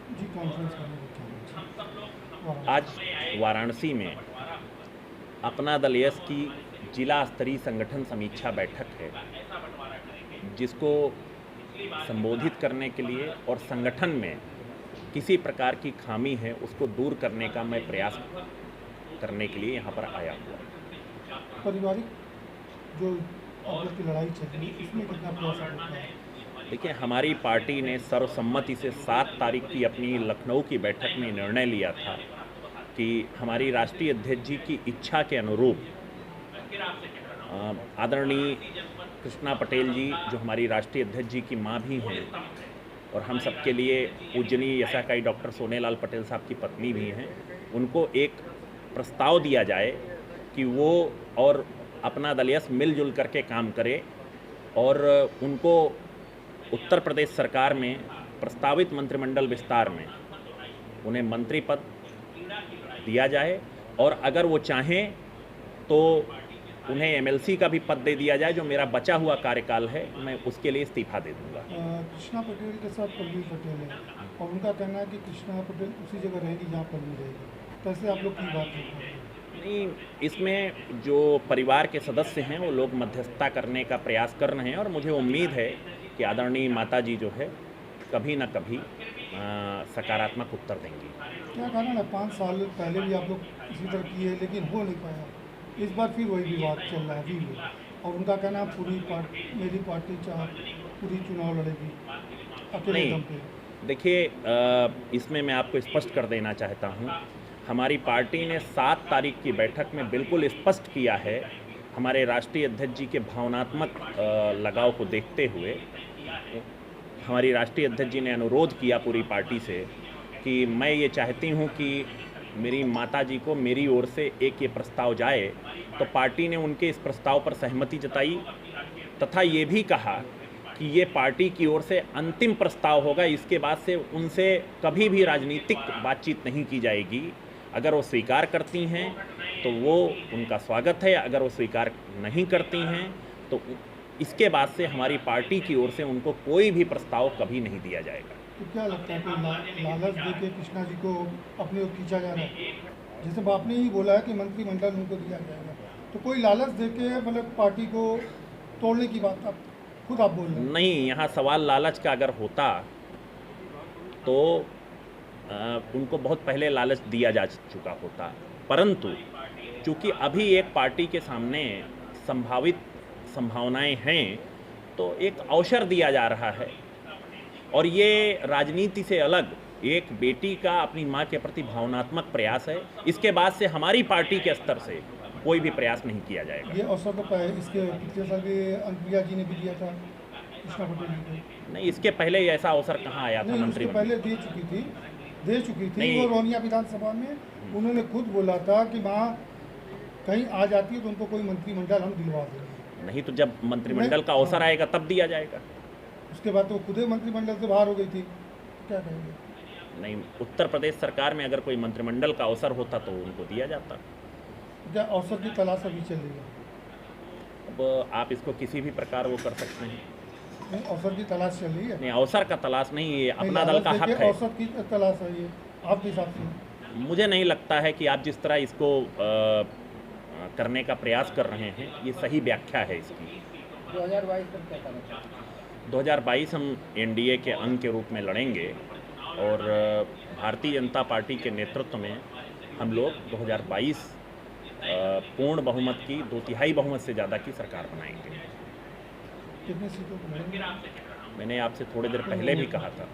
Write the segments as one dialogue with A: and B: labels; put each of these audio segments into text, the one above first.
A: जी conference करने को क्या
B: आज वाराणसी में अपना दल यस की जिला स्तरीय संगठन समीक्षा बैठक है, जिसको संबोधित करने के लिए और संगठन में किसी प्रकार की खामी है उसको दूर करने का मैं प्रयास करने के लिए यहाँ पर आया हुआ।
A: पारिवारिक जो आप लोग की लड़ाई चल रही है इसमें कितना प्रयास होता है?
B: देखिए, हमारी पार्टी ने सर्वसम्मति से 7 तारीख की अपनी लखनऊ की बैठक में निर्णय लिया था कि हमारी राष्ट्रीय अध्यक्ष जी की इच्छा के अनुरूप आदरणीय कृष्णा पटेल जी, जो हमारी राष्ट्रीय अध्यक्ष जी की माँ भी हैं और हम सबके लिए पूजनीय यशाकाई डॉक्टर सोनेलाल पटेल साहब की पत्नी भी हैं, उनको एक प्रस्ताव दिया जाए कि वो और अपना दल यस मिलजुल करके काम करे और उनको उत्तर प्रदेश सरकार में प्रस्तावित मंत्रिमंडल विस्तार में उन्हें मंत्री पद दिया जाए और अगर वो चाहें तो उन्हें एमएलसी का भी पद दे दिया जाए, जो मेरा बचा हुआ कार्यकाल है मैं उसके लिए इस्तीफा दे दूंगा।
A: कृष्णा पटेल के साथ पल्लवी पटेल है और उनका कहना है कि कृष्णा पटेल उसी जगह रहेगी जहाँ पल्लवी रहेगी, तो ऐसे आप लोग की बात है?
B: नहीं, इसमें जो परिवार के सदस्य हैं वो लोग मध्यस्थता करने का प्रयास कर रहे हैं और मुझे उम्मीद है कि आदरणीय माता जी जो है कभी न कभी सकारात्मक उत्तर देंगी।
A: क्या कारण है, 5 साल पहले भी आप लोग इसी तरह किए लेकिन हो नहीं पाया, इस बार फिर वही विवाद चल रहा है अभी भी, और उनका कहना है मेरी पार्टी चाहे पूरी चुनाव लड़ेगी अकेले दम
B: नहीं,
A: पे।
B: देखिए, इसमें मैं आपको स्पष्ट कर देना चाहता हूँ, हमारी पार्टी ने 7 तारीख की बैठक में बिल्कुल स्पष्ट किया है, हमारे राष्ट्रीय अध्यक्ष जी के भावनात्मक लगाव को देखते हुए हमारी राष्ट्रीय अध्यक्ष जी ने अनुरोध किया पूरी पार्टी से कि मैं ये चाहती हूँ कि मेरी माता जी को मेरी ओर से एक ये प्रस्ताव जाए, तो पार्टी ने उनके इस प्रस्ताव पर सहमति जताई तथा ये भी कहा कि ये पार्टी की ओर से अंतिम प्रस्ताव होगा, इसके बाद से उनसे कभी भी राजनीतिक बातचीत नहीं की जाएगी। अगर वो स्वीकार करती हैं तो वो उनका स्वागत है, अगर वो स्वीकार नहीं करती हैं तो इसके बाद से हमारी पार्टी की ओर से उनको कोई भी प्रस्ताव कभी नहीं दिया जाएगा।
A: तो क्या लगता है कि लालच दे के कृष्णा जी को अपनी ओर खींचा जा रहा है? जैसे आपने ही बोला है कि मंत्रिमंडल उनको दिया जाएगा, तो कोई लालच दे के मतलब पार्टी को तोड़ने की बात आप खुद आप बोल रहे हैं?
B: नहीं, यहाँ सवाल लालच का अगर होता तो उनको बहुत पहले लालच दिया जा चुका होता, परंतु चूंकि अभी एक पार्टी के सामने संभावित संभावनाएं हैं तो एक अवसर दिया जा रहा है और ये राजनीति से अलग एक बेटी का अपनी माँ के प्रति भावनात्मक प्रयास है। इसके बाद से हमारी पार्टी के स्तर से कोई भी प्रयास नहीं किया जाएगा।
A: ये अवसर तो इसके पिछले साल भी अनुप्रिया जी ने भी दिया था कृष्णा पटेल जी को।
B: नहीं, इसके पहले ऐसा अवसर कहाँ आया था
A: नहीं, उसके
B: मंत्रिमंडल?
A: पहले दे चुकी थी
B: नहीं।
A: वो रोनिया विधानसभा में उन्होंने खुद बोला था कि वहाँ कहीं आ जाती है तो उनको कोई मंत्रिमंडल हम दिलवा देंगे।
B: नहीं, तो जब मंत्रिमंडल का अवसर आएगा तब दिया जाएगा।
A: उसके बाद तो खुद ही मंत्रिमंडल से बाहर हो गई थी, क्या कहेंगे?
B: नहीं, उत्तर प्रदेश सरकार में अगर कोई मंत्रिमंडल का अवसर होता तो उनको दिया जाता।
A: क्या अवसर की तलाश अभी चल रही है?
B: अब आप इसको किसी भी प्रकार वो कर सकते हैं।
A: नहीं, अवसर की तलाश चल रही है?
B: नहीं, अवसर का तलाश नहीं, ये
A: नहीं,
B: अपना दल का
A: लालच
B: हक
A: देके
B: है।
A: अवसर की तलाश है ये आपके हिसाब से?
B: मुझे नहीं लगता है कि आप जिस तरह इसको करने का प्रयास कर रहे हैं ये सही व्याख्या है इसकी।
A: 2022 तक क्या करना?
B: 2022 हम एनडीए के अंग के रूप में लड़ेंगे और भारतीय जनता पार्टी के नेतृत्व में हम लोग 2022 पूर्ण बहुमत की 2/3 बहुमत से ज़्यादा की सरकार बनाएंगे।
A: कितनी सीटों पर लड़ेंगे?
B: मैंने आपसे थोड़ी देर पहले भी कहा था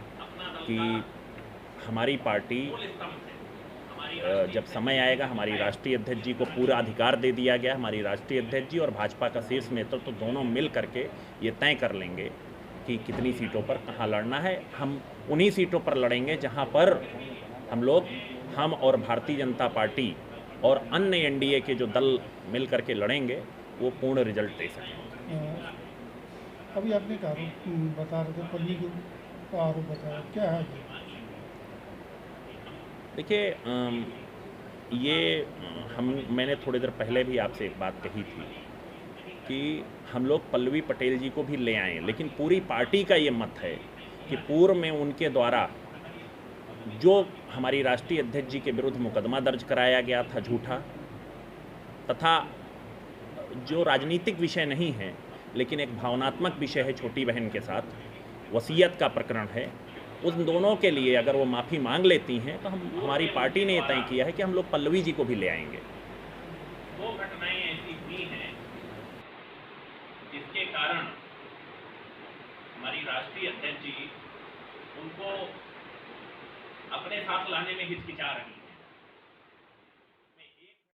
B: कि हमारी पार्टी जब समय आएगा, हमारी राष्ट्रीय अध्यक्ष जी को पूरा अधिकार दे दिया गया, हमारी राष्ट्रीय अध्यक्ष जी और भाजपा का शीर्ष नेतृत्व तो दोनों मिल करके ये तय कर लेंगे कि कितनी सीटों पर कहाँ लड़ना है। हम उन्हीं सीटों पर लड़ेंगे जहाँ पर हम और भारतीय जनता पार्टी और अन्य एनडीए के जो दल मिल करके लड़ेंगे वो पूर्ण रिजल्ट दे सकेंगे।
A: अभी आपने बता रहे थे पल्ली का आरोप बताया, क्या है ये?
B: देखिए, मैंने थोड़ी देर पहले भी आपसे एक बात कही थी कि हम लोग पल्लवी पटेल जी को भी ले आए, लेकिन पूरी पार्टी का ये मत है कि पूर्व में उनके द्वारा जो हमारी राष्ट्रीय अध्यक्ष जी के विरुद्ध मुकदमा दर्ज कराया गया था झूठा, तथा जो राजनीतिक विषय नहीं है लेकिन एक भावनात्मक विषय है छोटी बहन के साथ, वसीयत का प्रकरण है, उन दोनों के लिए अगर वो माफ़ी मांग लेती हैं तो हमारी पार्टी ने ये तय किया है कि हम लोग पल्लवी जी को भी ले आएंगे।
C: दो घटनाएं ऐसी हुई हैं जिसके कारण हमारी राष्ट्रीय अध्यक्ष जी उनको अपने साथ लाने में हिचकिचा रही हैं।